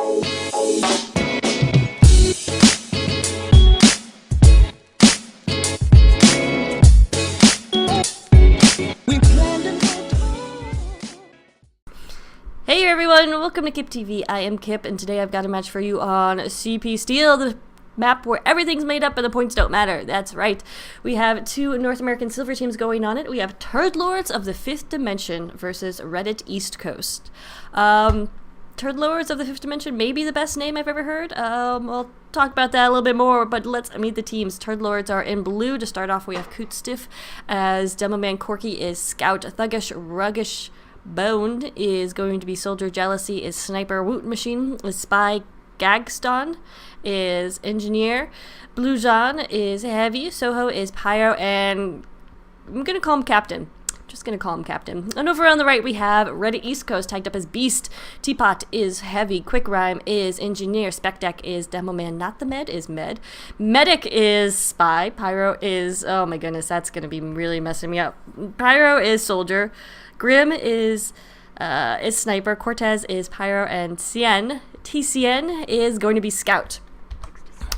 Hey everyone, welcome to Kip TV. I am Kip, and today I've got a match for you on CP Steel, the map where everything's made up and the points don't matter. That's right. We have two North American silver teams going on it. We have Turd Lords of the 5th Dimension versus Reddit East Coast. Turd Lords of the 5th Dimension may be the best name I've ever heard. We'll talk about that a little bit more, but let's meet the teams. Turd Lords are in blue. To start off, we have Coot Stiff as Demoman. Corky is Scout. Thuggish, Ruggish, Boned is going to be Soldier. Jealousy is Sniper. Woot Machine is Spy. Gagston is Engineer. Blue John is Heavy. Soho is Pyro, and I'm going to call him Captain. Just going to call him Captain. And over on the right, we have Reddit East Coast tagged up as Beast. Teapot is Heavy. Quick Rhyme is Engineer. Spec Deck is Demoman. Not the Med is Med. Medic is Spy. Pyro is, oh my goodness, that's going to be really messing me up. Pyro is Soldier. Grim is Sniper. Cortez is Pyro, and TCN is going to be Scout.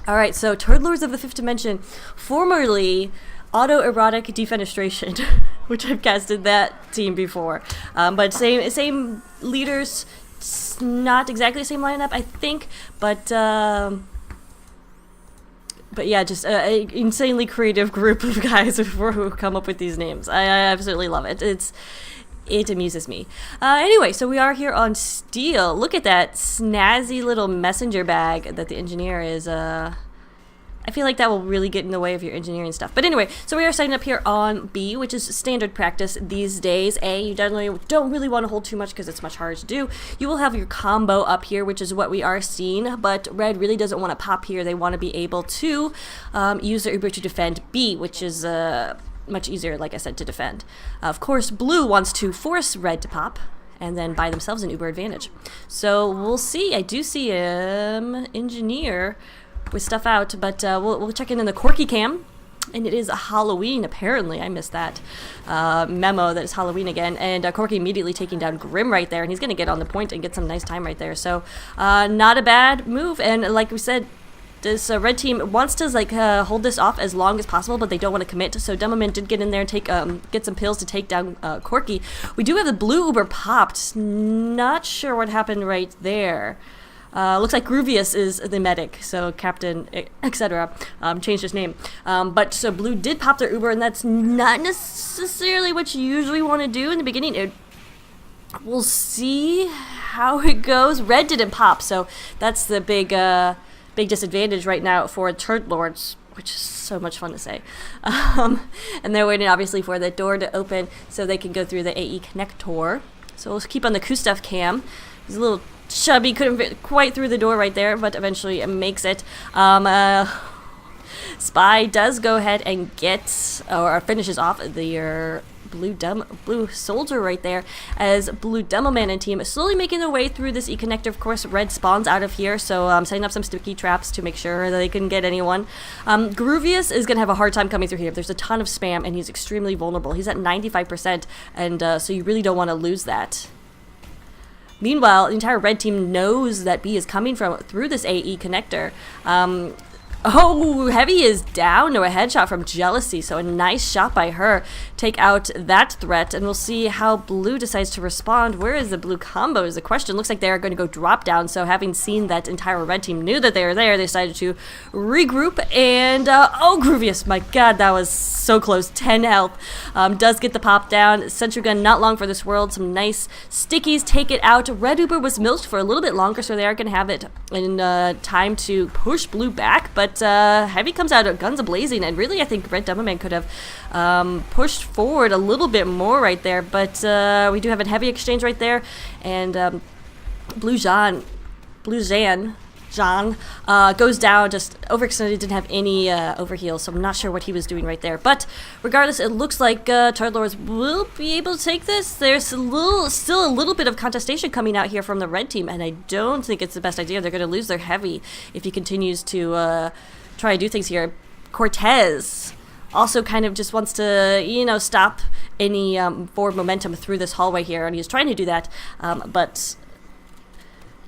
Alright, so Turd Lords of the 5th Dimension, formerly Autoerotic Defenestration, which I've casted that team before. But same leaders, not exactly the same lineup, I think, but yeah, just an insanely creative group of guys who come up with these names. I absolutely love it. It amuses me. Anyway, so we are here on Steel. Look at that snazzy little messenger bag that the engineer is. I feel like that will really get in the way of your engineering stuff. But anyway, so we are setting up here on B, which is standard practice these days. A, you generally don't really want to hold too much because it's much harder to do. You will have your combo up here, which is what we are seeing, but Red really doesn't want to pop here. They want to be able to use their Uber to defend B, which is much easier, like I said, to defend. Of course, Blue wants to force Red to pop and then buy themselves an Uber advantage. So we'll see. I do see Engineer with stuff out, but we'll check in the Corky cam, and it is a Halloween, apparently. I missed that memo that it's Halloween again, and Corky immediately taking down Grim right there, and he's going to get on the point and get some nice time right there. So not a bad move, and like we said, this red team wants to hold this off as long as possible, but they don't want to commit. So Demoman did get in there and get some pills to take down Corky. We do have the blue Uber popped. Not sure what happened right there. Looks like Groovius is the medic, so Captain, etc. Changed his name. But so Blue did pop their Uber, and that's not necessarily what you usually want to do in the beginning. We'll see how it goes. Red didn't pop, so that's the big disadvantage right now for Turd Lords, which is so much fun to say. And they're waiting, obviously, for the door to open so they can go through the AE connector. So let's keep on the Kustaf cam. He's a little chubby, couldn't fit quite through the door right there, but eventually it makes it. Spy does go ahead and get, or finishes off the blue soldier right there, as Blue Demoman and team is slowly making their way through this E-connector. Of course, Red spawns out of here, so I'm setting up some sticky traps to make sure that they can get anyone. Groovius is going to have a hard time coming through here. There's a ton of spam, and he's extremely vulnerable. He's at 95%, and so you really don't want to lose that. Meanwhile, the entire red team knows that B is coming through this AE connector. Oh, Heavy is down to a headshot from Jealousy, so a nice shot by her. Take out that threat, and we'll see how Blue decides to respond. Where is the Blue combo is the question. Looks like they are going to go drop down, so having seen that entire red team knew that they were there, they decided to regroup, and oh, Groovius, my god, that was so close. 10 health. Does get the pop down. Sentry gun, not long for this world. Some nice stickies, take it out. Red Uber was milked for a little bit longer, so they are going to have it in time to push Blue back, but Heavy comes out guns a-blazing, and really I think Red Demoman could have pushed forward a little bit more right there, but we do have a Heavy exchange right there, and Blue Jean goes down, just overextended, didn't have any overheal, so I'm not sure what he was doing right there. But regardless, it looks like Turd Lords will be able to take this. There's still a little bit of contestation coming out here from the red team, and I don't think it's the best idea. They're going to lose their Heavy if he continues to try to do things here. Cortez also kind of just wants to, stop any forward momentum through this hallway here, and he's trying to do that, but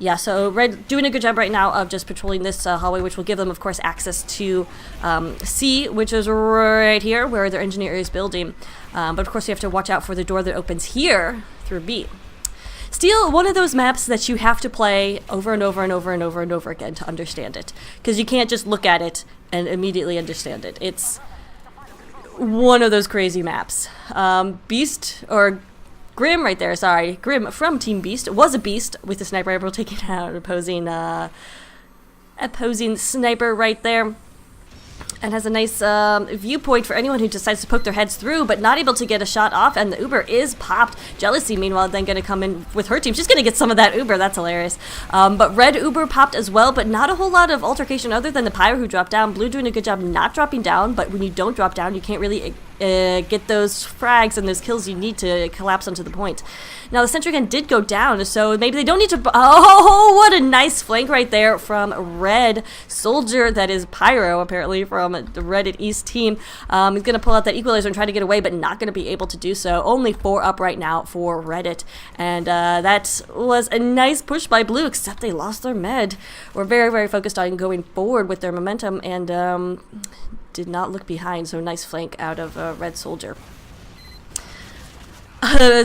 yeah, so Red doing a good job right now of just patrolling this hallway, which will give them, of course, access to C, which is right here where their engineer is building. But of course, you have to watch out for the door that opens here through B. Steel, one of those maps that you have to play over and over and over and over and over again to understand it, because you can't just look at it and immediately understand it. It's one of those crazy maps. Beast, or Grim right there, sorry. Grim from Team Beast was a beast with the sniper rifle taking out opposing sniper right there. And has a nice viewpoint for anyone who decides to poke their heads through, but not able to get a shot off, and the Uber is popped. Jealousy, meanwhile, then going to come in with her team. She's going to get some of that Uber. That's hilarious. But Red Uber popped as well, but not a whole lot of altercation other than the Pyro who dropped down. Blue doing a good job not dropping down, but when you don't drop down, you can't really get those frags and those kills you need to collapse onto the point. Now, the sentry gun did go down, so maybe they don't need to... Oh, what a nice flank right there from Red Soldier. That is Pyro, apparently, from the Reddit East team. He's going to pull out that equalizer and try to get away, but not going to be able to do so. Only 4 up right now for Reddit. And that was a nice push by Blue, except they lost their med. We're very, very focused on going forward with their momentum, and did not look behind, so nice flank out of Red Soldier.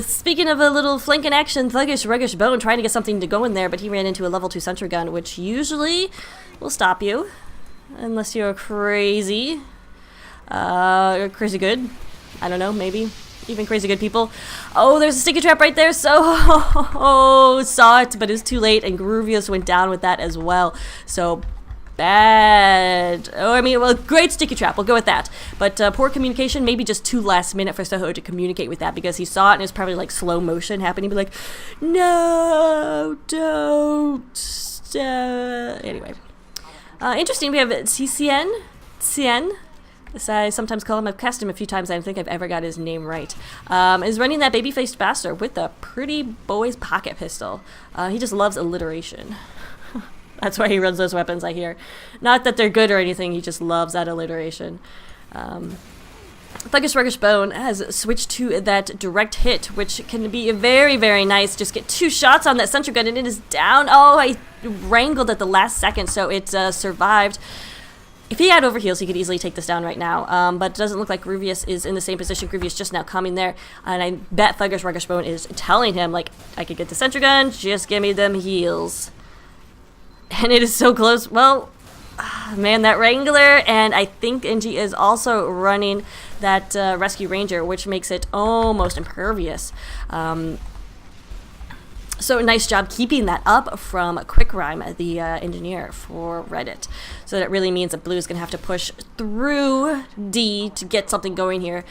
Speaking of a little flank in action, Thuggish Bone trying to get something to go in there, but he ran into a level 2 sentry gun, which usually will stop you. Unless you're crazy. Crazy good. I don't know, maybe. Even crazy good people. Oh, there's a sticky trap right there, so saw it, but it's too late, and Groovius went down with that as well. So bad. Oh, I mean, well, great sticky trap. We'll go with that. But poor communication, maybe just too last minute for Soho to communicate with that, because he saw it and it was probably like slow motion happening. He'd be like, no, don't. Anyway. Interesting, we have CCN. Cien, as I sometimes call him. I've cast him a few times. I don't think I've ever got his name right. Is running that baby-faced bastard with a pretty boy's pocket pistol. He just loves alliteration. That's why he runs those weapons, I hear. Not that they're good or anything, he just loves that alliteration. Thuggish Bone has switched to that direct hit, which can be very, very nice. Just get 2 shots on that sentry gun and it is down. Oh, I wrangled at the last second, so it survived. If he had overheals, he could easily take this down right now, but it doesn't look like Groovius is in the same position. Groovius just now coming there, and I bet Thuggish Bone is telling him, like, I could get the sentry gun, just give me them heals. And it is so close. Well, man, that Wrangler, and I think NG is also running that Rescue Ranger, which makes it almost impervious. So nice job keeping that up from Quick Rhyme, the engineer for Reddit. So that really means that Blue is going to have to push through D to get something going here.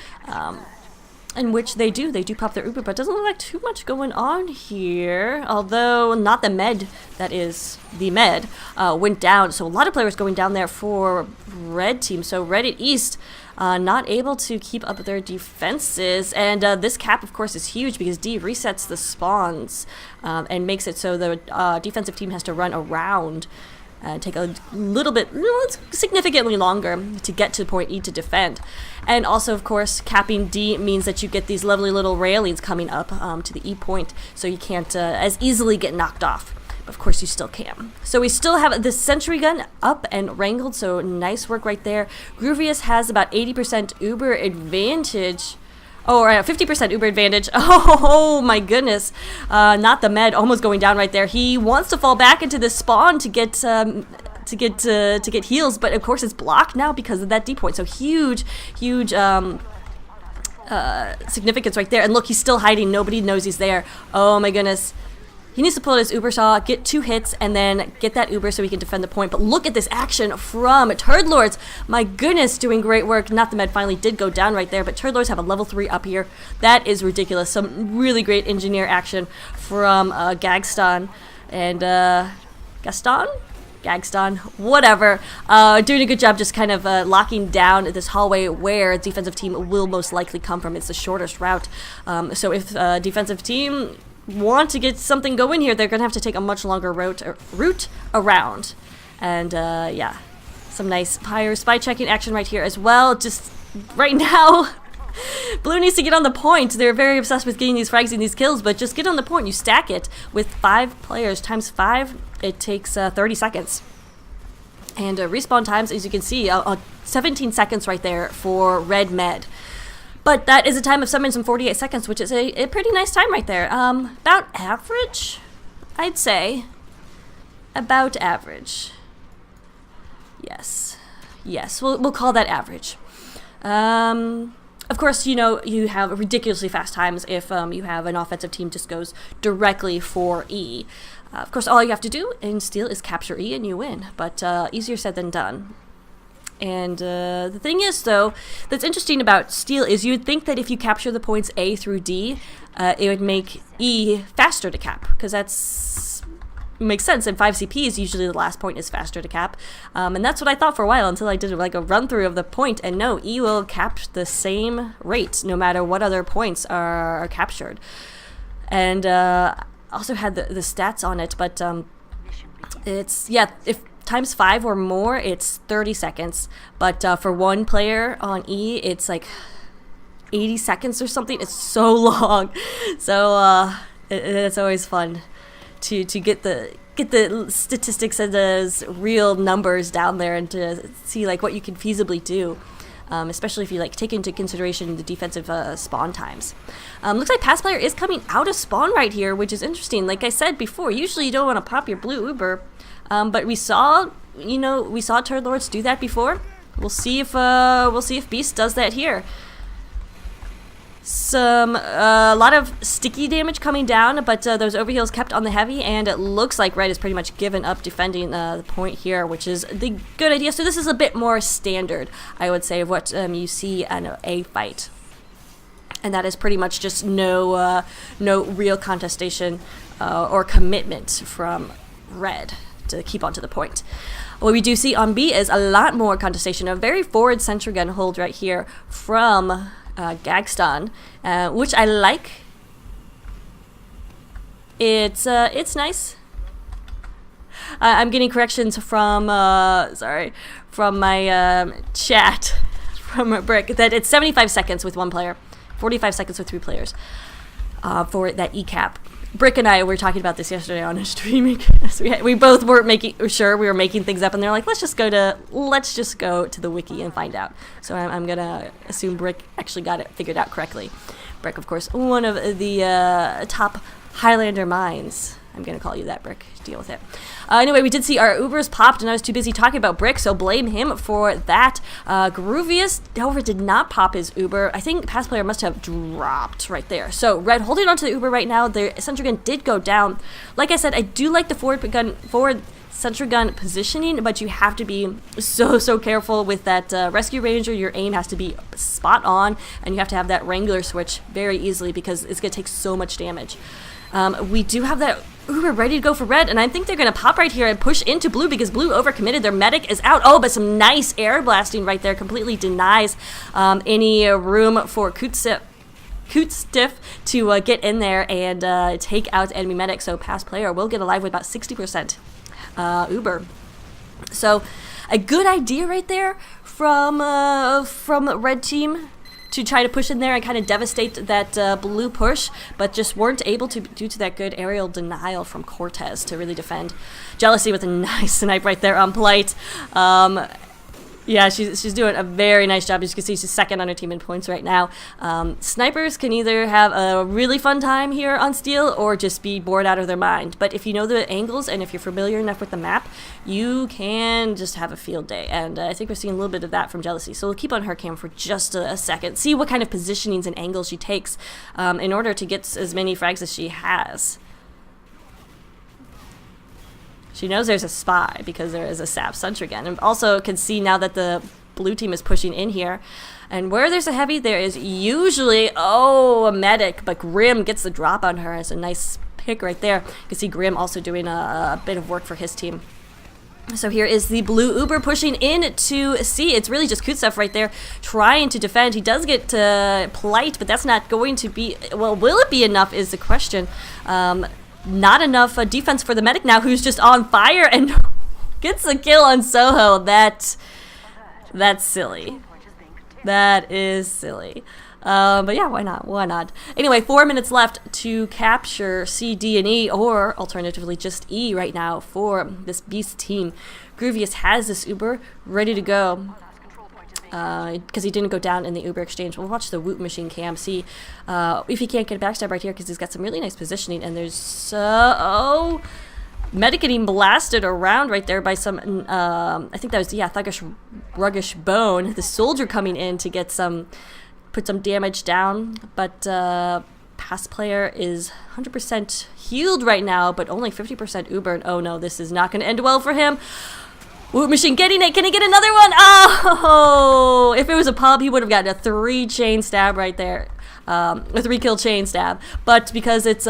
In which they do pop their Uber, but it doesn't look like too much going on here. Although not the med, that is the med, went down. So a lot of players going down there for Red team. So Reddit East not able to keep up their defenses. And this cap, of course, is huge because D resets the spawns and makes it so the defensive team has to run around. Take a little bit, significantly longer to get to point E to defend. And also, of course, capping D means that you get these lovely little railings coming up to the E point, so you can't as easily get knocked off. But of course, you still can. So we still have the sentry gun up and wrangled, so nice work right there. Groovius has about 80% Uber advantage. Oh, 50% Uber advantage. Oh my goodness. Not the med, almost going down right there. He wants to fall back into the spawn to get heals, but of course it's blocked now because of that D point. So huge significance right there. And look, he's still hiding. Nobody knows he's there. Oh my goodness. He needs to pull out his Uber saw, get 2 hits, and then get that Uber so he can defend the point. But look at this action from Turd Lords. My goodness, doing great work. Not the med finally did go down right there, but Turd Lords have a level 3 up here. That is ridiculous. Some really great engineer action from Gagston and Gaston? Gagston, whatever. Doing a good job just kind of locking down this hallway where defensive team will most likely come from. It's the shortest route. So if defensive team want to get something going here, they're going to have to take a much longer route around. And yeah, some nice Pyre spy checking action right here as well. Just right now, Blue needs to get on the point. They're very obsessed with getting these frags and these kills, but just get on the point. You stack it with 5 players times 5. It takes 30 seconds. And respawn times, as you can see, 17 seconds right there for red med. But that is a time of 7 minutes and 48 seconds, which is a pretty nice time right there. About average, I'd say. About average. Yes. Yes, we'll call that average. Of course, you know, you have ridiculously fast times if you have an offensive team just goes directly for E. Of course, all you have to do in Steel is capture E and you win, but easier said than done. And the thing is, though, that's interesting about Steel is you would think that if you capture the points A through D, it would make E faster to cap, because that's makes sense. In 5 CPs, usually the last point is faster to cap, and that's what I thought for a while until I did like a run through of the point, and no, E will cap the same rate no matter what other points are captured. And also had the stats on it, but it's, yeah, if times 5 or more, it's 30 seconds, but for one player on E, it's like 80 seconds or something. It's so long. So it's always fun to get the statistics and those real numbers down there and to see like what you can feasibly do. Especially if you like take into consideration the defensive spawn times. Looks like Pass Player is coming out of spawn right here, which is interesting. Like I said before, usually you don't want to pop your blue Uber, but we saw Turd Lords do that before. We'll see if Beast does that here. A lot of sticky damage coming down, but those overheals kept on the heavy, and it looks like Red has pretty much given up defending the point here, which is the good idea. So this is a bit more standard, I would say, of what you see in a fight, and that is pretty much just no real contestation or commitment from Red to keep on to the point. What we do see on B is a lot more contestation, a very forward sentry gun hold right here from Gagstan, which I like. It's nice. I'm getting corrections from from my chat from Brick that it's 75 seconds with 1 player, 45 seconds with 3 players for that E cap. Brick and I were talking about this yesterday on a streaming. We both were making sure we were making things up, and they're like, let's just go to the wiki and find out. So I'm gonna assume Brick actually got it figured out correctly. Brick, of course, one of the top Highlander minds. I'm gonna call you that, Brick. Deal with it. Anyway, we did see our Ubers popped, and I was too busy talking about Brick, so blame him for that. Groovius, however, did not pop his Uber. I think Pass Player must have dropped right there. So Red holding onto the Uber right now. The sentry gun did go down. Like I said, I do like the forward sentry gun positioning, but you have to be so careful with that rescue ranger. Your aim has to be spot on, and you have to have that Wrangler switch very easily because it's gonna take so much damage. We do have that Uber ready to go for Red, and I think they're going to pop right here and push into Blue because Blue overcommitted. Their medic is out. Oh, but some nice air blasting right there completely denies any room for Kootstiff to get in there and take out enemy medic. So Pass Player will get alive with about 60% Uber. So a good idea right there from Red Team to try to push in there and kind of devastate that blue push, but just weren't able to due to that good aerial denial from Cortez to really defend. Jealousy with a nice snipe right there on Polite. Yeah, she's doing a very nice job. As you can see, she's second on her team in points right now. Snipers can either have a really fun time here on Steel or just be bored out of their mind. But if you know the angles and if you're familiar enough with the map, you can just have a field day. And I think we're seeing a little bit of that from Jealousy. So we'll keep on her cam for just a second. See what kind of positionings and angles she takes in order to get as many frags as she has. She knows there's a spy because there is a sap sentry gun, and also can see now that the blue team is pushing in here. And where there's a heavy, there is usually, a medic, but Grim gets the drop on her. It's a nice pick right there. You can see Grim also doing a bit of work for his team. So here is the blue Uber pushing in to C. It's really just Kootstiff right there trying to defend. He does get Polite, but that's not going to be, well, will it be enough is the question. Not enough defense for the medic now, who's just on fire and gets a kill on Soho. That's silly. That is silly. But yeah, why not? Why not? Anyway, 4 minutes left to capture C, D, and E, or alternatively just E right now for this Beast team. Groovius has this Uber ready to go because he didn't go down in the Uber exchange. We'll watch the Woot Machine cam, see if he can't get a backstab right here because he's got some really nice positioning. And there's Medic getting blasted around right there by some, I think that was, yeah, Thuggish Ruggish Bone. The soldier coming in to get put some damage down, but Pass player is 100% healed right now, but only 50% Uber. And oh no, this is not going to end well for him. Woot Machine getting it. Can he get another one? Oh! If it was a pub, he would have gotten a 3-chain stab right there. A 3-kill chain stab. But because it's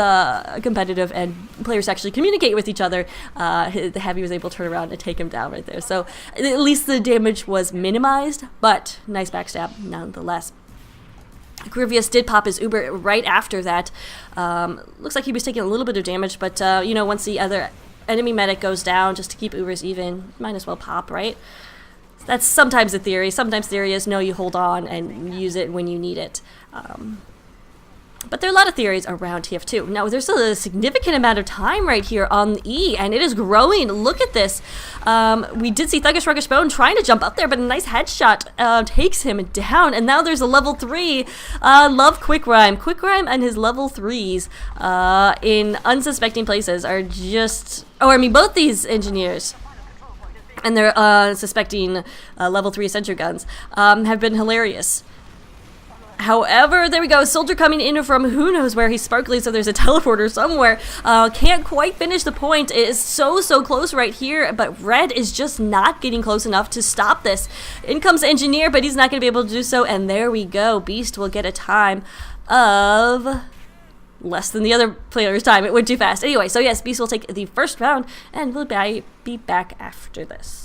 competitive and players actually communicate with each other, the Heavy was able to turn around and take him down right there. So at least the damage was minimized, but nice backstab nonetheless. Groovius did pop his Uber right after that. Looks like he was taking a little bit of damage, but you know, once the other enemy medic goes down, just to keep Ubers even, might as well pop, right? That's sometimes the theory. Sometimes theory is no, you hold on and use it when you need it. But there are a lot of theories around TF2. Now, there's a significant amount of time right here on E, and it is growing. Look at this. We did see Thuggish Ruggish Bone trying to jump up there, but a nice headshot takes him down. And now there's a level 3. Love Quick Rhyme. Quick Rhyme and his level 3s in unsuspecting places are just... Oh, I mean, both these engineers and their suspecting level 3 sentry guns have been hilarious. However, there we go. Soldier coming in from who knows where. He's sparkly, so there's a teleporter somewhere. Can't quite finish the point. It is so close right here, but Red is just not getting close enough to stop this. In comes Engineer, but he's not going to be able to do so, and there we go. Beast will get a time of less than the other player's time. It went too fast. Anyway, so yes, Beast will take the first round, and we'll be back after this.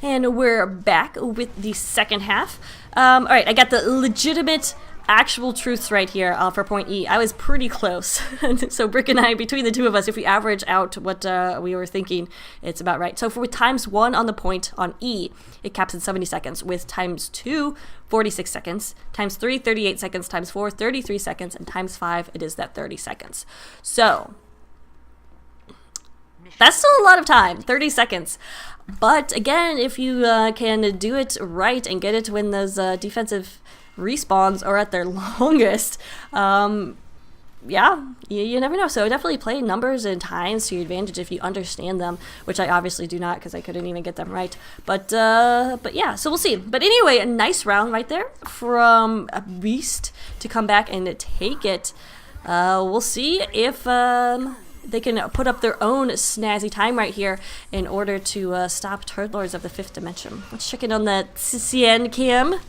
And we're back with the second half. Alright, I got the legitimate actual truths right here for point E. I was pretty close. So Brick and I, between the two of us, if we average out what we were thinking, it's about right. So with times 1 on the point on E, it caps in 70 seconds. With times 2, 46 seconds. Times 3, 38 seconds. Times 4, 33 seconds. And times 5, it is that 30 seconds. So that's still a lot of time, 30 seconds. But again, if you can do it right and get it when those defensive respawns are at their longest, yeah, you never know. So definitely play numbers and times to your advantage if you understand them, which I obviously do not because I couldn't even get them right. But yeah, so we'll see. But anyway, a nice round right there from a Beast to come back and take it. We'll see if... they can put up their own snazzy time right here in order to stop Turd Lords of the 5th dimension. Let's check in on the Cien cam.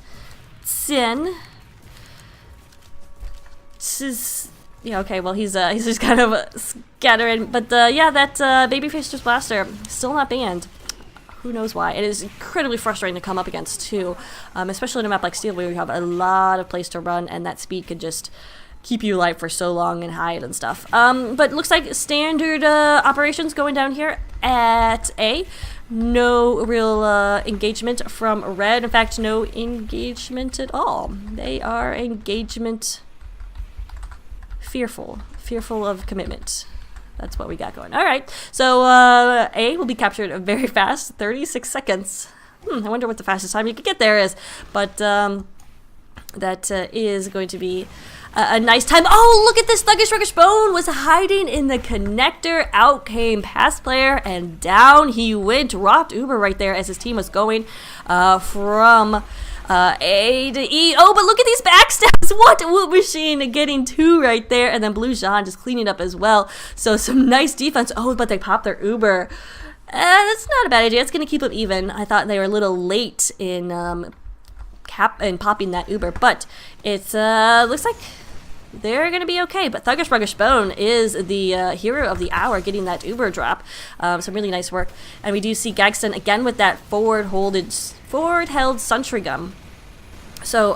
Cien. Yeah, okay, well, he's just kind of scattering. But yeah, that Babyface Blaster, still not banned. Who knows why. It is incredibly frustrating to come up against, too. Especially in a map like Steel, where you have a lot of place to run, and that speed could just... keep you alive for so long and hide and stuff. But looks like standard operations going down here at A. No real engagement from Red. In fact, no engagement at all. They are engagement fearful. Fearful of commitment. That's what we got going. Alright, so A will be captured very fast. 36 seconds. I wonder what the fastest time you could get there is. But that is going to be... a nice time. Oh, look at this. Thuggish Ruggish Bone was hiding in the connector. Out came Pass player, and down he went. Dropped Uber right there as his team was going from A to E. Oh, but look at these backstabs. What? Woot Machine getting 2 right there, and then Blue Jean just cleaning up as well. So some nice defense. Oh, but they popped their Uber. That's not a bad idea. It's going to keep them even. I thought they were a little late in popping that Uber, but it's looks like they're going to be okay. But Thuggish Ruggish Bone is the hero of the hour, getting that Uber drop. Some really nice work. And we do see Gagston again with that forward-held sentry gun. So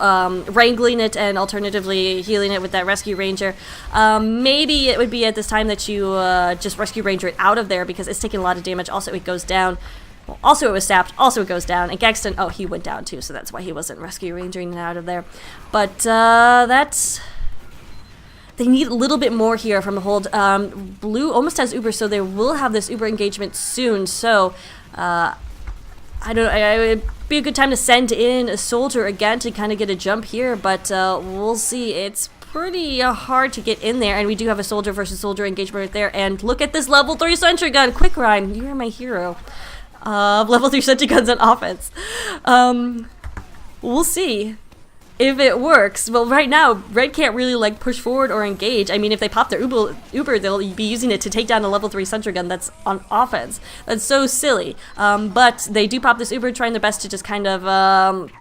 wrangling it and alternatively healing it with that Rescue Ranger. Maybe it would be at this time that you just Rescue Ranger it out of there because it's taking a lot of damage. Also, it goes down. Well, also it was sapped. Also it goes down. And Gagston, oh, he went down too, so that's why he wasn't rescue ranging out of there. But that's... They need a little bit more here from the hold. Blue almost has Uber, so they will have this Uber engagement soon. So, I don't know. It would be a good time to send in a soldier again to kind of get a jump here. But we'll see. It's pretty hard to get in there. And we do have a soldier versus soldier engagement right there. And look at this level 3 sentry gun. Quick Rhyme, you are my hero. Level 3 sentry guns on offense. We'll see if it works. Well, right now, Red can't really, like, push forward or engage. I mean, if they pop their Uber, they'll be using it to take down a level 3 sentry gun that's on offense. That's so silly. But they do pop this Uber, trying their best to just kind of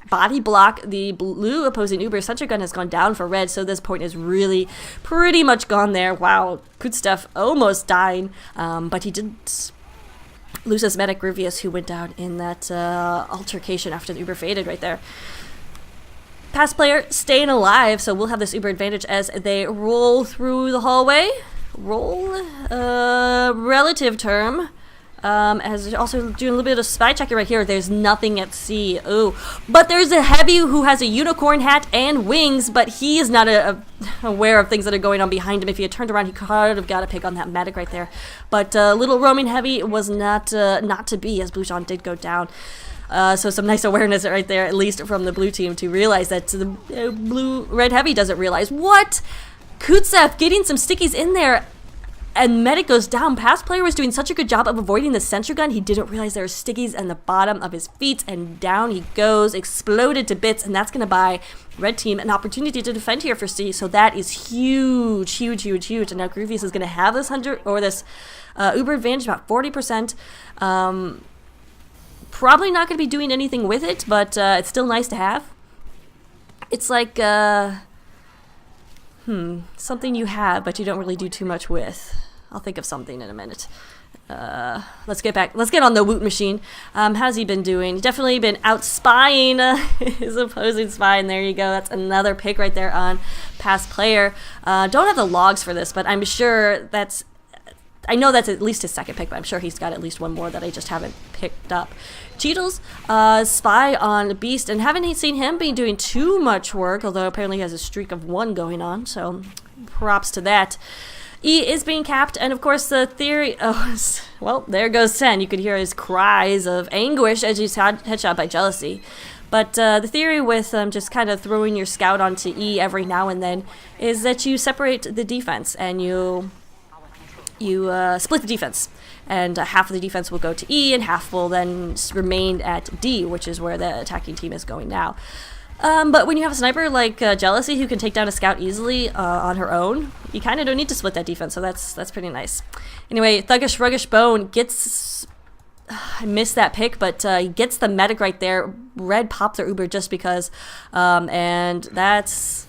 body block. The blue opposing Uber sentry gun has gone down for Red, so this point is really pretty much gone there. Wow, Kutstev almost dying, but he didn't lose his medic, Ruvius, who went down in that altercation after the Uber faded right there. Pass player staying alive, so we'll have this Uber advantage as they roll through the hallway. Roll, relative term. As also doing a little bit of spy checking right here. There's nothing at sea. Oh, but there's a heavy who has a unicorn hat and wings, but he is not aware of things that are going on behind him. If he had turned around, he could have got a pick on that medic right there. But little roaming heavy was not to be, as Blue Sean did go down. So some nice awareness right there, at least from the blue team, to realize that the red heavy doesn't realize. What? Kutsev getting some stickies in there, and medic goes down. Pass player was doing such a good job of avoiding the sentry gun. He didn't realize there were stickies on the bottom of his feet, and down he goes, exploded to bits, and that's going to buy red team an opportunity to defend here for C. So that is huge, huge, huge, huge. And now Groovius is going to have this Uber advantage, about 40%. Probably not going to be doing anything with it, but it's still nice to have. It's like something you have, but you don't really do too much with. I'll think of something in a minute. Let's get on the Woot machine. How's he been doing? Definitely been out spying his opposing spy, and there you go. That's another pick right there on pass player. Don't have the logs for this, but I'm sure I know that's at least his second pick, but I'm sure he's got at least one more that I just haven't picked up. Cheadle's spy on Beast, and haven't seen him be doing too much work, although apparently he has a streak of 1 going on, so props to that. E is being capped, and of course the theory... Oh, well, there goes 10. You could hear his cries of anguish as he's headshot by Jealousy. But the theory with just kind of throwing your scout onto E every now and then is that you separate the defense, and you split the defense, and half of the defense will go to E, and half will then remain at D, which is where the attacking team is going now. But when you have a sniper like Jealousy, who can take down a scout easily on her own, you kind of don't need to split that defense, so that's pretty nice. Anyway, Thuggish Ruggish Bone gets... I missed that pick, but he gets the medic right there. Red popped their Uber just because, and that's...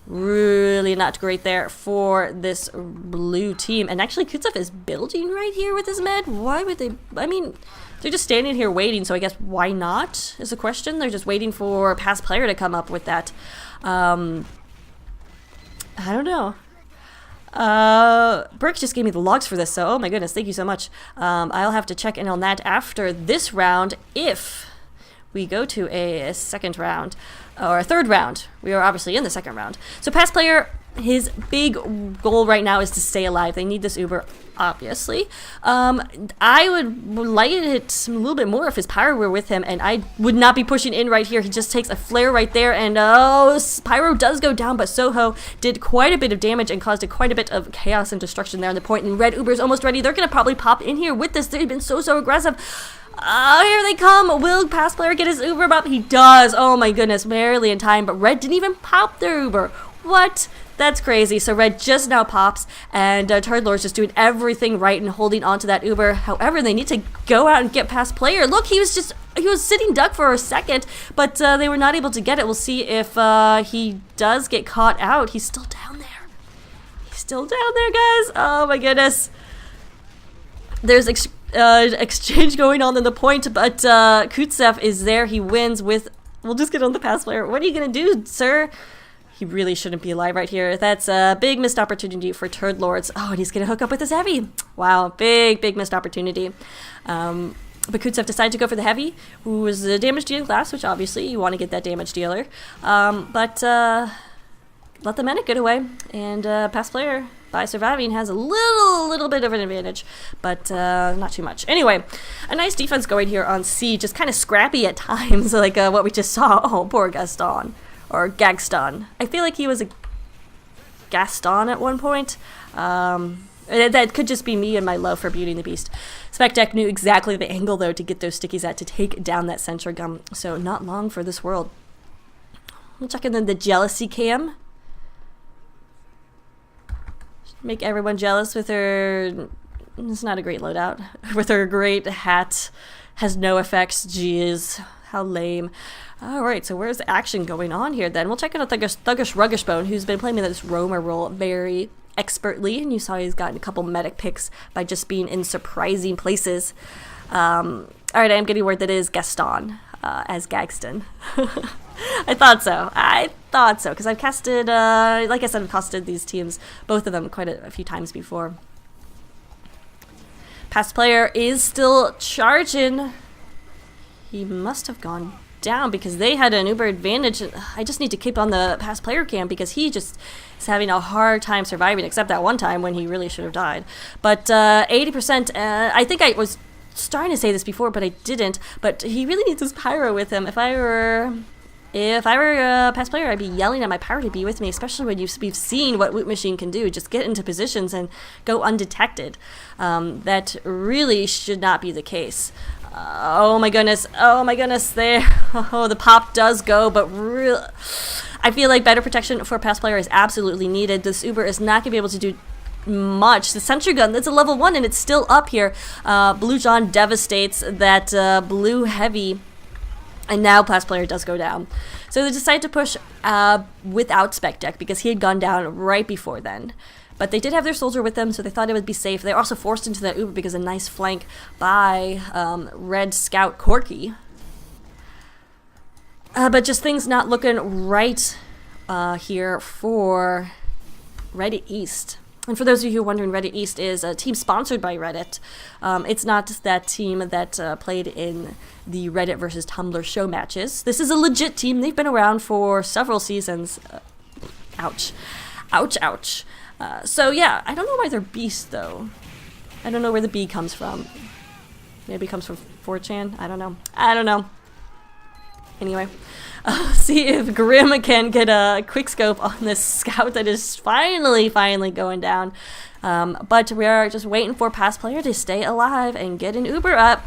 really not great there for this blue team. And actually Kutsev is building right here with his med. Why would they? I mean, they're just standing here waiting, so I guess why not is the question. They're just waiting for a pass player to come up with that. I don't know. Burke just gave me the logs for this, so oh my goodness, thank you so much. I'll have to check in on that after this round if we go to a second round. Or a third round. We are obviously in the second round. So pass player, his big goal right now is to stay alive. They need this Uber, obviously. I would like it a little bit more if his Pyro were with him, and I would not be pushing in right here. He just takes a flare right there, and Pyro does go down, but Soho did quite a bit of damage and caused quite a bit of chaos and destruction there on the point, and red Uber is almost ready. They're going to probably pop in here with this. They've been so aggressive. Here they come. Will pass player get his Uber up? He does. Oh my goodness, barely in time, but red didn't even pop their Uber. What? That's crazy. So red just now pops, and Turd Lords just doing everything right and holding on to that Uber. However, they need to go out and get past player. Look, he was sitting duck for a second, but they were not able to get it. We'll see if he does get caught out. He's still down there. He's still down there, guys. Oh my goodness. There's exchange going on in the point, but Kutsev is there. He wins with... We'll just get on the pass player. What are you going to do, sir? He really shouldn't be alive right here. That's a big missed opportunity for Turd Lords. Oh, and he's going to hook up with his heavy. Wow, big missed opportunity. Bakutsev decided to go for the heavy, who was a damage dealing class, which obviously you want to get that damage dealer. But let the medic get away, and past player, by surviving, has a little bit of an advantage, but not too much. Anyway, a nice defense going here on C, just kind of scrappy at times, like what we just saw. Oh, poor Gaston, or Gagston. I feel like he was a Gaston at one point. That could just be me and my love for Beauty and the Beast. Spectek knew exactly the angle, though, to get those stickies at to take down that Sentry Gun, so not long for this world. We'll check in the jealousy cam. Make everyone jealous with her... It's not a great loadout. With her great hat. Has no effects. Jeez. How lame. Alright, so where's the action going on here then? We'll check out Thuggish Ruggishbone, who's been playing this roamer role very expertly, and you saw he's gotten a couple medic picks by just being in surprising places. Alright, I am getting word that it is Gaston as Gagston. I thought so, because I've casted, like I said, I've casted these teams, both of them, quite a few times before. Past player is still charging. He must have gone down because they had an uber advantage. I just need to keep on the past player cam because he just is having a hard time surviving, except that one time when he really should have died. But 80%, I think I was starting to say this before, but I didn't, but he really needs his pyro with him. If I were a past player, I'd be yelling at my pyro to be with me, especially when we've seen what Loot Machine can do. Just get into positions and go undetected. That really should not be the case. Oh my goodness, there. Oh, the pop does go, but I feel like better protection for a past player is absolutely needed. This Uber is not going to be able to do much. The Sentry Gun, that's a level 1 and it's still up here. Blue John devastates that blue heavy, and now past player does go down. So they decide to push without Spec Deck because he had gone down right before then. But they did have their soldier with them, so they thought it would be safe. They were also forced into that Uber because a nice flank by Red Scout Corky. But just things not looking right here for Reddit East. And for those of you who are wondering, Reddit East is a team sponsored by Reddit. It's not that team that played in the Reddit versus Tumblr show matches. This is a legit team. They've been around for several seasons. Ouch. Ouch, ouch. So yeah, I don't know why they're beasts, though. I don't know where the B comes from. Maybe it comes from 4chan? I don't know. Anyway. See if Grim can get a quick scope on this scout that is finally going down. But we are just waiting for past player to stay alive and get an Uber up,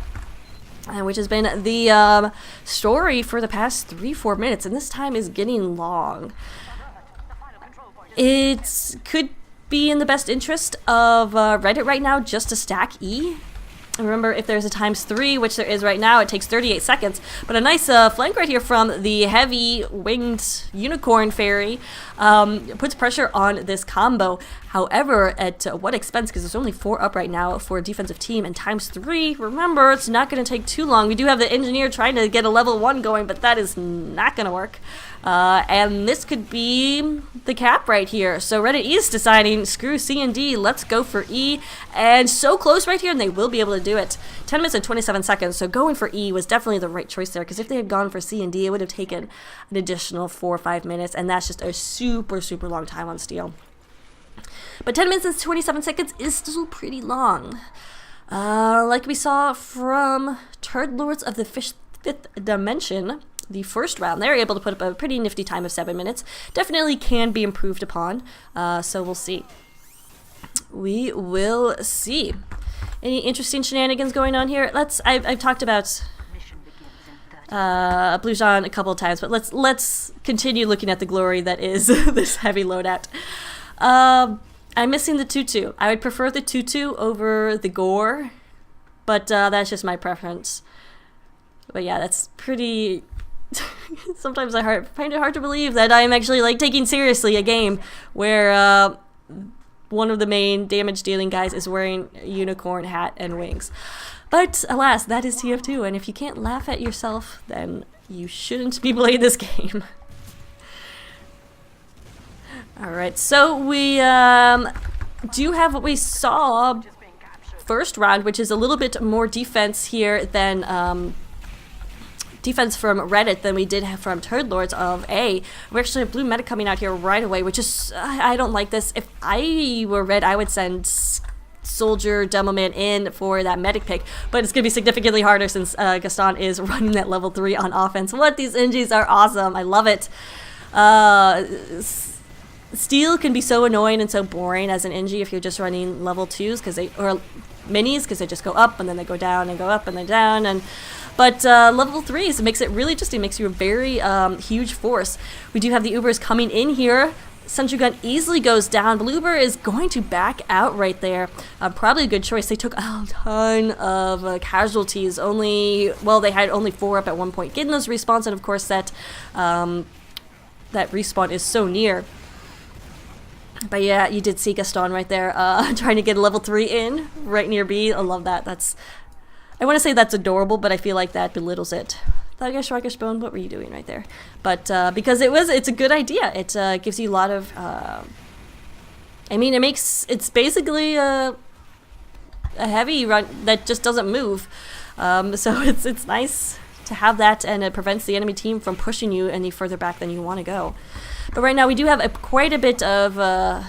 which has been the story for the past 3-4 minutes, and this time is getting long. It could be in the best interest of Reddit right now just to stack E. Remember, if there's a ×3, which there is right now, it takes 38 seconds. But a nice flank right here from the heavy winged unicorn fairy puts pressure on this combo. However, at what expense? Because there's only 4 up right now for a defensive team. And ×3, remember, it's not going to take too long. We do have the engineer trying to get a level 1 going, but that is not going to work. And this could be the cap right here. So Reddit East deciding, screw C and D, let's go for E. And so close right here, and they will be able to do it. 10 minutes and 27 seconds, so going for E was definitely the right choice there, because if they had gone for C and D, it would have taken an additional 4 or 5 minutes, and that's just a super long time on Steel. But 10 minutes and 27 seconds is still pretty long. Like we saw from Turd Lords of the Fifth Dimension, the first round, they were able to put up a pretty nifty time of 7 minutes. Definitely can be improved upon, so we'll see. We will see. Any interesting shenanigans going on here? I've talked about Blue John a couple of times, but let's continue looking at the glory that is this heavy loadout. I'm missing the tutu. I would prefer the tutu over the gore, but that's just my preference. But yeah, that's pretty... Sometimes I find it hard to believe that I'm actually taking seriously a game where one of the main damage dealing guys is wearing a unicorn hat and wings. But alas, that is TF2, and if you can't laugh at yourself, then you shouldn't be playing this game. Alright, so we do have what we saw first round, which is a little bit more defense here than defense from Reddit than we did have from Turd Lords of A. We actually have blue medic coming out here right away, which is, I don't like this. If I were red, I would send Soldier Demoman in for that medic pick, but it's going to be significantly harder since Gaston is running that level 3 on offense. What, these NGs are awesome. I love it. Steel can be so annoying and so boring as an NG if you're just running level 2s or minis, because they just go up and then they go down and go up and then down. But level 3s makes it really just, it makes you a very huge force. We do have the Ubers coming in here. Sentry gun easily goes down. Blue Uber is going to back out right there. Probably a good choice. They took a ton of casualties. They had only 4 up at one point. Getting those respawns, and of course that respawn is so near. But yeah, you did see Gaston right there trying to get a level 3 in right near B. I love that. I want to say that's adorable, but I feel like that belittles it. Thuggish, Rockish Bone, what were you doing right there? But because it's a good idea. It gives you a lot of, it's basically a heavy run that just doesn't move. So it's nice to have that, and it prevents the enemy team from pushing you any further back than you want to go. But right now we do have quite a bit of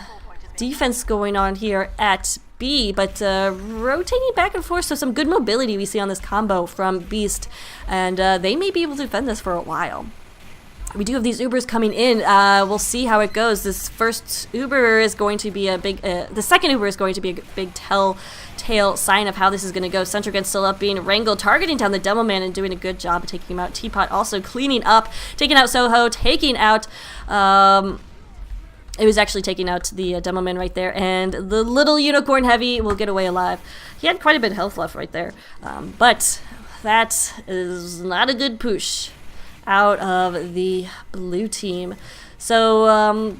defense going on here at B, but rotating back and forth, so some good mobility we see on this combo from Beast, and they may be able to defend this for a while. We do have these Ubers coming in. We'll see how it goes. This first Uber is going to be the second Uber is going to be a big telltale sign of how this is going to go. Sentry gun still up, being wrangled, targeting down the Demo Man and doing a good job of taking him out. Teapot also cleaning up, taking out Soho, taking out it was actually taking out the Demo Man right there, and the little Unicorn Heavy will get away alive. He had quite a bit of health left right there, but that is not a good push out of the blue team. So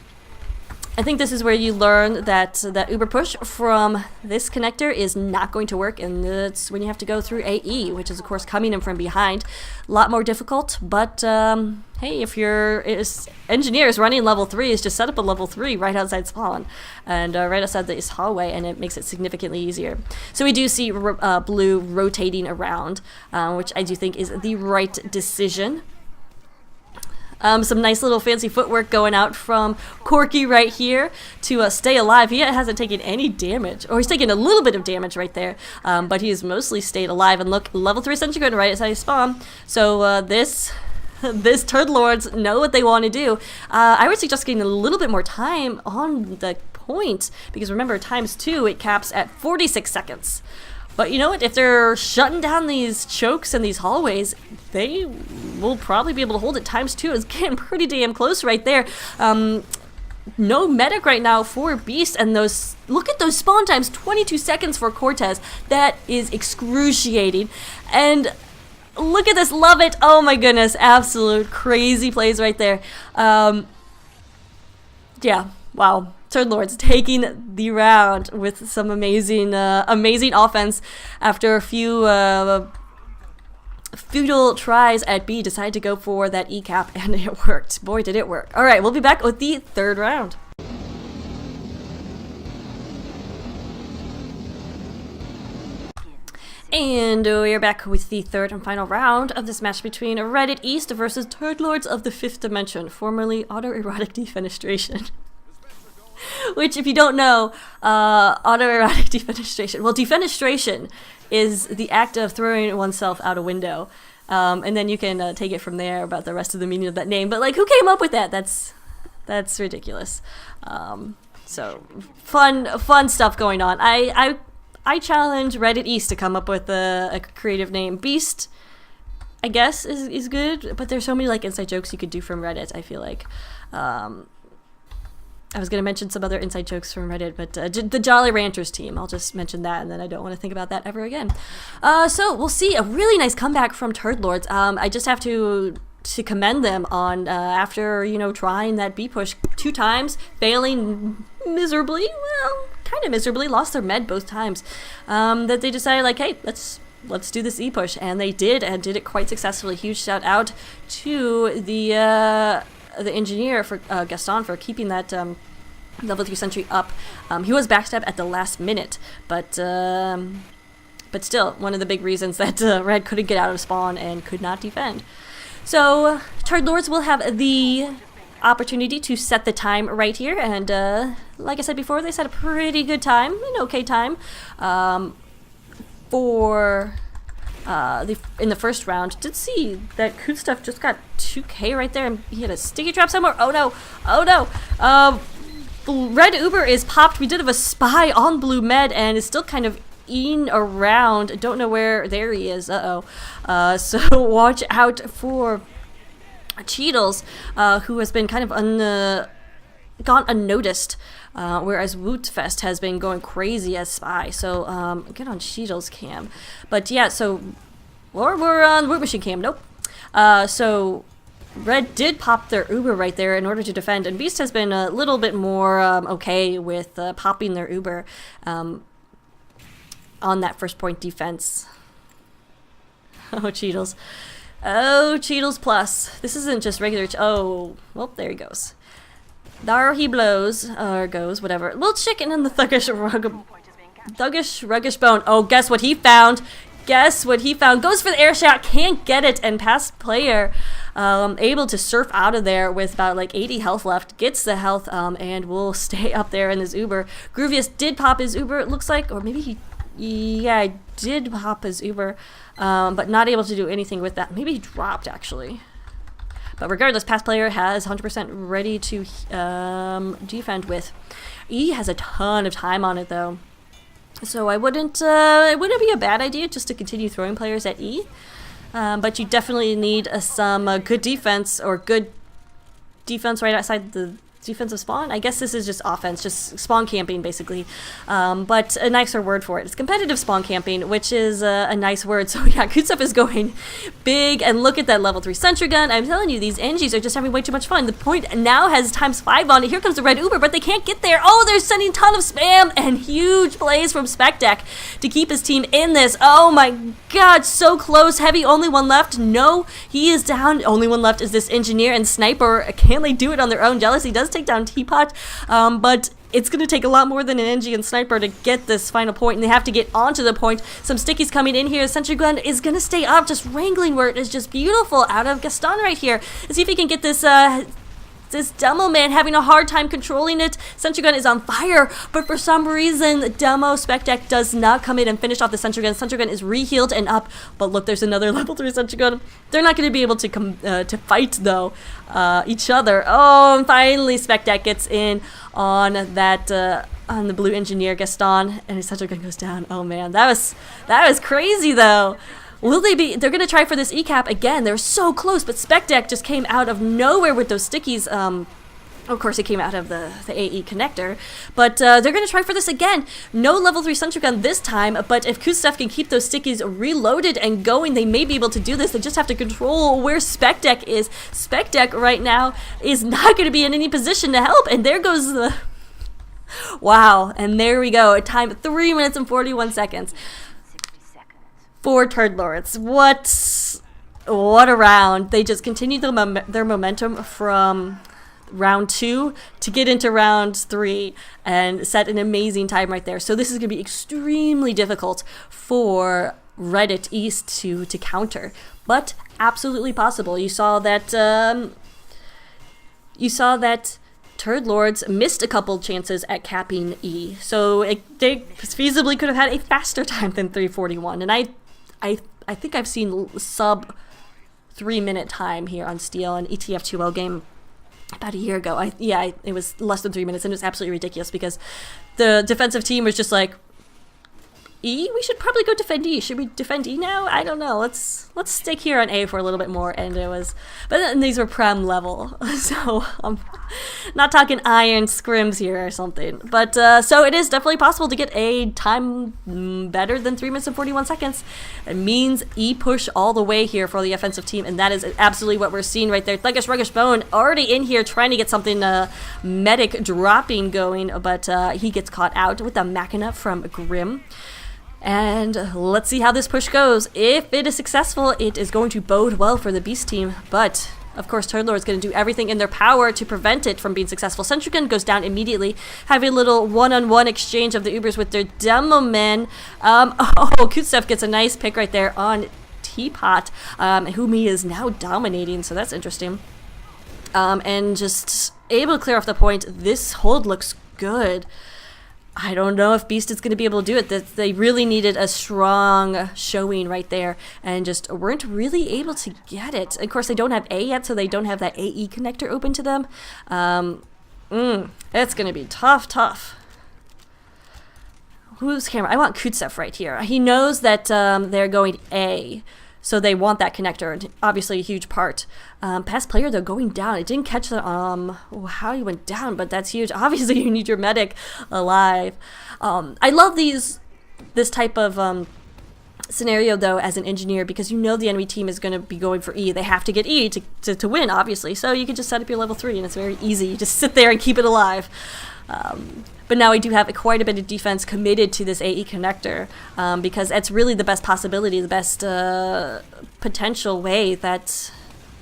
I think this is where you learn that Uber push from this connector is not going to work, and it's when you have to go through AE, which is of course coming in from behind. A lot more difficult, but hey, if your engineers running level 3 is just set up a level 3 right outside spawn and right outside this hallway, and it makes it significantly easier. So we do see blue rotating around, which I do think is the right decision. Some nice little fancy footwork going out from Corky right here to stay alive. He hasn't taken any damage, or he's taken a little bit of damage right there, but he has mostly stayed alive. And look, level 3 sentry gun right outside his spawn. So this Turd Lords know what they want to do. I would suggest getting a little bit more time on the point, because remember, ×2, it caps at 46 seconds. But you know what? If they're shutting down these chokes and these hallways, they will probably be able to hold it ×2. It's getting pretty damn close right there. No medic right now for Beast, and look at those spawn times, 22 seconds for Cortez. That is excruciating. And look at this, love it. Oh my goodness, absolute crazy plays right there. Yeah, wow. Turd Lords taking the round with some amazing offense after a few futile tries at B. Decided to go for that E cap, and it worked. Boy, did it work. All right, we'll be back with the third round. And we are back with the third and final round of this match between Reddit East versus Turd Lords of the 5th Dimension, formerly Autoerotic Defenestration. Which, if you don't know, autoerotic defenestration. Well, defenestration is the act of throwing oneself out a window, and then you can take it from there about the rest of the meaning of that name. But like, who came up with that? That's ridiculous. So fun stuff going on. I challenge Reddit East to come up with a creative name. Beast, I guess, is good, but there's so many like inside jokes you could do from Reddit. I feel like. I was going to mention some other inside jokes from Reddit, but the Jolly Ranchers team, I'll just mention that, and then I don't want to think about that ever again. So we'll see a really nice comeback from Turd Lords. I just have to commend them on after trying that B push 2 times, failing miserably. Well, kind of miserably, lost their med both times. That they decided like, hey, let's do this E push, and they did, and did it quite successfully. Huge shout out to the engineer for Gaston for keeping that level 3 sentry up. He was backstabbed at the last minute, but But still, one of the big reasons that Red couldn't get out of spawn and could not defend. So, Turd Lords will have the opportunity to set the time right here, and like I said before, they set a pretty good time, an okay time, for in the first round. Did see that Kutstuff just got 2k right there, and he had a sticky trap somewhere. Oh no, oh no. Red Uber is popped. We did have a spy on blue med and is still kind of in around. Don't know where. There he is. So watch out for Cheadles, who has been kind of gone unnoticed, whereas Wootfest has been going crazy as spy. So get on Cheadles cam. But yeah, so we're on Woot Machine cam. Nope. So Red did pop their Uber right there in order to defend, and Beast has been a little bit more okay with popping their Uber on that first point defense. Oh, Cheadles. Oh, Cheadles plus. This isn't just regular. Oh, well, there he goes. There he blows, or goes, whatever. Little chicken in the thuggish ruggish bone. Oh, guess what he found? Guess what he found? Goes for the air shot, can't get it, and past player able to surf out of there with about like 80 health left. Gets the health and will stay up there in his Uber. Groovius did pop his Uber, it looks like, or maybe he, yeah, did pop his Uber, but not able to do anything with that. Maybe he dropped, actually. But regardless, past player has 100% ready to defend with. E has a ton of time on it, though. So it wouldn't be a bad idea just to continue throwing players at E. But you definitely need some good defense, or good defense right outside the defensive spawn. I guess this is just offense, just spawn camping basically, but a nicer word for it. It's competitive spawn camping, which is a nice word. So yeah, Kutsup is going big, and look at that level 3 sentry gun. I'm telling you, these NGs are just having way too much fun. The point now has ×5 on it. Here comes the Red Uber, but they can't get there. Oh, they're sending a ton of spam, and huge plays from Spectec to keep his team in this. Oh my god, so close. Heavy, only one left. No, he is down. Only one left is this engineer and sniper. Can they do it on their own? Jealousy does take down Teapot, but it's going to take a lot more than an NG and sniper to get this final point, and they have to get onto the point. Some stickies coming in here. Sentry gun is going to stay up, just wrangling where it is just beautiful out of Gaston right here. Let's see if he can get this this demo man having a hard time controlling it. Sentry gun is on fire, but for some reason, demo Spectec does not come in and finish off the sentry gun. Sentry gun is re-healed and up, but look, there's another level 3 sentry gun. They're not going to be able to fight though each other. Oh, and finally Spectec gets in on that on the blue engineer Gaston, and his sentry gun goes down. Oh man, that was crazy though. Will they be? They're going to try for this E-cap again. They're so close, but Spectec just came out of nowhere with those stickies. Of course, it came out of the AE connector, but they're going to try for this again. No level 3 sentry gun this time, but if Kustef can keep those stickies reloaded and going, they may be able to do this. They just have to control where Spectec is. Spectec right now is not going to be in any position to help, and there goes the... Wow, and there we go. Time 3 minutes and 41 seconds. For Turd Lords. What a round. They just continued their momentum from round 2 to get into round 3 and set an amazing time right there. So this is going to be extremely difficult for Reddit East to counter, but absolutely possible. You saw that Turd Lords missed a couple chances at capping E, so they feasibly could have had a faster time than 3:41, and I think I've seen sub 3-minute time here on Steel and ETF2L game about a year ago. It was less than 3 minutes, and it was absolutely ridiculous because the defensive team was just like, E? We should probably go defend E. Should we defend E now? I don't know. Let's stick here on A for a little bit more. And it was, but then these were Prem level, so I'm not talking iron scrims here or something. But so it is definitely possible to get a time better than 3 minutes and 41 seconds. It means E push all the way here for the offensive team, and that is absolutely what we're seeing right there. Thuggish Ruggish Bone already in here trying to get something medic dropping going, but he gets caught out with a Machina from Grim. And let's see how this push goes. If it is successful, it is going to bode well for the Beast team, but of course, Turdlords is going to do everything in their power to prevent it from being successful. Sentry Gun goes down immediately. Have a little one-on-one exchange of the Ubers with their demo men. Kutsev gets a nice pick right there on Teapot, whom he is now dominating, so that's interesting. And just able to clear off the point. This hold looks good. I don't know if Beast is going to be able to do it. They really needed a strong showing right there and just weren't really able to get it. Of course, they don't have A yet, so they don't have that AE connector open to them. It's going to be tough. Whose camera? I want Kutsev right here. He knows that they're going A, so they want that connector, and obviously a huge part. Past player, though, going down. It didn't catch the, how he went down, but that's huge. Obviously, you need your medic alive. I love this type of scenario, though, as an engineer, because you know the enemy team is going to be going for E. They have to get E to win, obviously. So you can just set up your level 3, and it's very easy. You just sit there and keep it alive. But now we do have quite a bit of defense committed to this AE connector, because it's really the best possibility, the best potential way that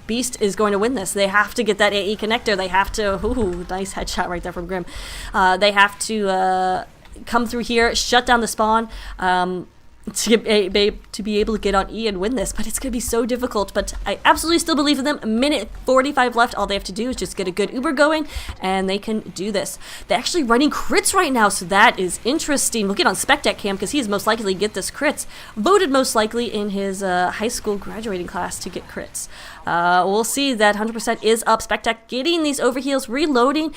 Beast is going to win this. They have to get that AE connector. They have to, ooh, nice headshot right there from Grim. They have to come through here, shut down the spawn, to be able to get on E and win this, but it's going to be so difficult. But I absolutely still believe in them. A minute 45 left. All they have to do is just get a good Uber going, and they can do this. They're actually running crits right now, so that is interesting. We'll get on Spectac Cam because he is most likely to get this crits. Voted most likely in his high school graduating class to get crits. We'll see. That 100% is up. Spectac getting these overheals, reloading.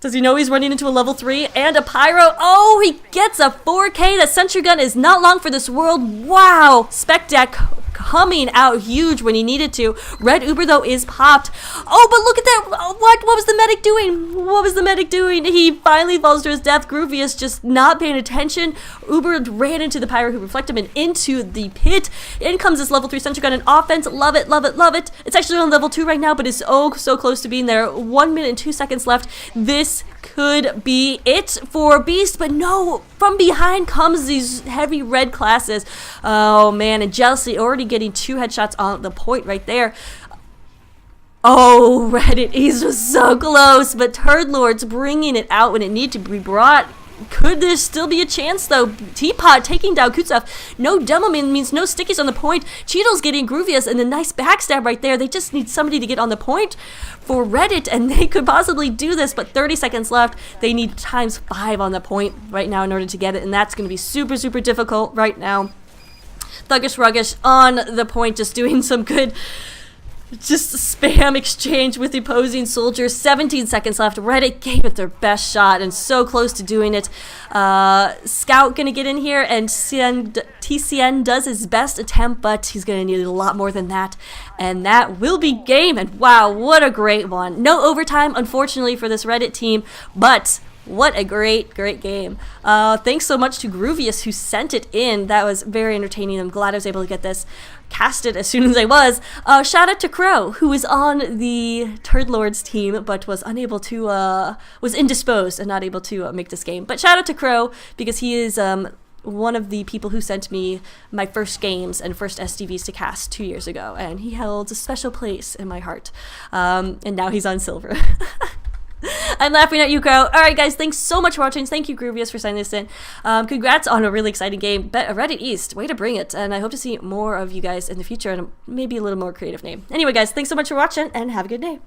Does he know he's running into a level 3 and a pyro? Oh, he gets a 4K. That Sentry Gun is not long for this world. Wow. Spectac coming out huge when he needed to. Red Uber, though, is popped. Oh, but look at that. What was the medic doing? What was the medic doing? He finally falls to his death. Groovius just not paying attention. Uber ran into the pyro who reflected him and into the pit. In comes this level 3 Sentry Gun in offense. Love it, love it, love it. It's actually on level 2 right now, but it's so close to being there. 1 minute and 2 seconds left. This could be it for Beast, but no, from behind comes these heavy red classes. Oh man, and Jealousy already getting 2 headshots on the point right there. Oh, Reddit East was so close, but Turd Lords bringing it out when it needed to be brought. Could there still be a chance, though? Teapot taking down Kutsev. No demo means no stickies on the point. Cheeto's getting Groovius, and a nice backstab right there. They just need somebody to get on the point for Reddit, and they could possibly do this, but 30 seconds left. They need ×5 on the point right now in order to get it, and that's going to be super difficult right now. Thuggish Ruggish on the point, just doing some good just spam exchange with the opposing soldiers. 17 seconds left. Reddit gave it their best shot and so close to doing it. Scout gonna get in here, and TCN does his best attempt, but he's gonna need a lot more than that, and that will be game. And wow, what a great one. No overtime, unfortunately, for this Reddit team, but what a great game. Thanks so much to Groovius who sent it in. That was very entertaining. I'm glad I was able to get this casted as soon as I was. Shout out to Crow, who was on the Turd Lords team, but was unable to, was indisposed and not able to make this game. But shout out to Crow, because he is one of the people who sent me my first games and first SDVs to cast 2 years ago, and he held a special place in my heart. And now he's on silver. I'm laughing at you, Crow. Alright, guys, thanks so much for watching. Thank you, Groovius, for signing this in. Congrats on a really exciting game. Reddit East, way to bring it. And I hope to see more of you guys in the future and maybe a little more creative name. Anyway, guys, thanks so much for watching, and have a good day.